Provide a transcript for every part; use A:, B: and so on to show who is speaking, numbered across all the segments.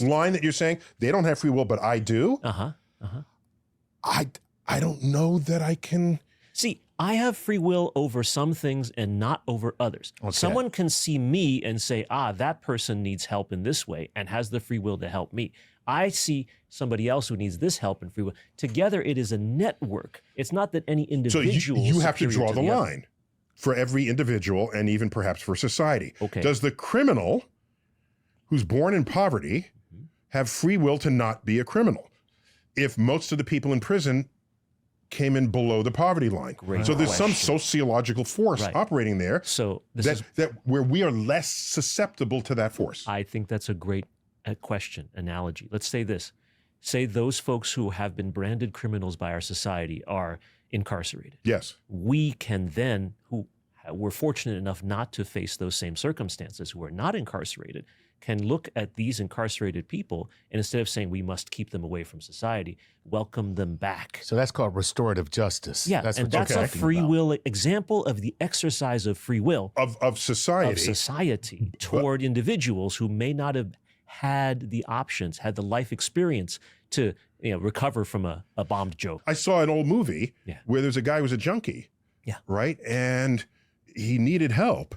A: line that you're saying, they don't have free will, but I do. I don't know that I can.
B: See, I have free will over some things and not over others. Okay. Someone can see me and say, that person needs help in this way and has the free will to help me. I see somebody else who needs this help and free will. Together, it is a network. It's not that any individual.
A: So you have to draw the line for every individual and even perhaps for society.
B: Okay.
A: Does the criminal who's born in poverty have free will to not be a criminal if most of the people in prison came in below the poverty line? So there's some sociological force operating there.
B: So
A: that where we are less susceptible to that force.
B: I think that's a great question, analogy. Let's say this. Say those folks who have been branded criminals by our society are incarcerated.
A: Yes.
B: We can then, who we're fortunate enough not to face those same circumstances, who are not incarcerated, can look at these incarcerated people and instead of saying we must keep them away from society, welcome them back.
C: So that's called restorative justice.
B: Yeah, that's a free will example of the exercise of free will
A: of society
B: toward individuals who may not have had the options, had the life experience to recover from a bombed joke.
A: I saw an old movie where there's a guy who was a junkie, right, and he needed help.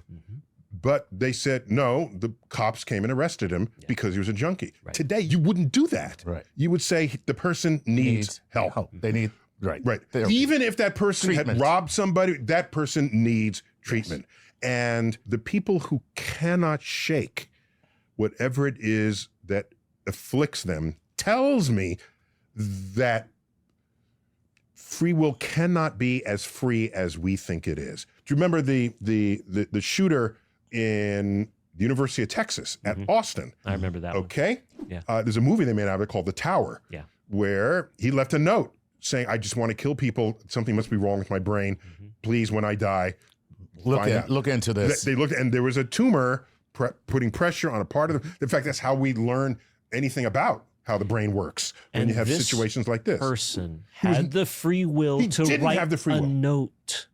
A: But they said, no, the cops came and arrested him because he was a junkie. Right. Today, you wouldn't do that.
C: Right.
A: You would say the person needs help.
C: They need, right.
A: Even if that person had robbed somebody, that person needs treatment. Yes. And the people who cannot shake whatever it is that afflicts them tells me that free will cannot be as free as we think it is. Do you remember the shooter in the University of Texas at Austin?
B: I remember that one.
A: Okay?
B: Yeah.
A: There's a movie they made out of it called The Tower, where he left a note saying, I just want to kill people. Something must be wrong with my brain. Please, when I die,
C: look into this.
A: They looked, and there was a tumor putting pressure on a part of in fact, that's how we learn anything about how the brain works when you have situations like this.
B: Person had the free will to write a note.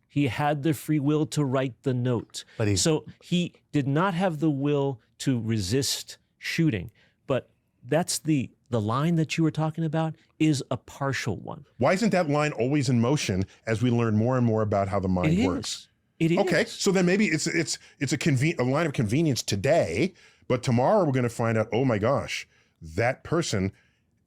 B: He had the free will to write the note. So he did not have the will to resist shooting. But that's the line that you were talking about is a partial one.
A: Why isn't that line always in motion as we learn more and more about how the mind works?
B: It is.
A: Okay, so then maybe it's a line of convenience today, but tomorrow we're going to find out, oh my gosh, that person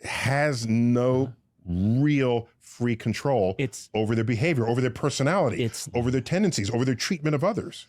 A: has no real free control over their behavior, over their personality, over their tendencies, over their treatment of others.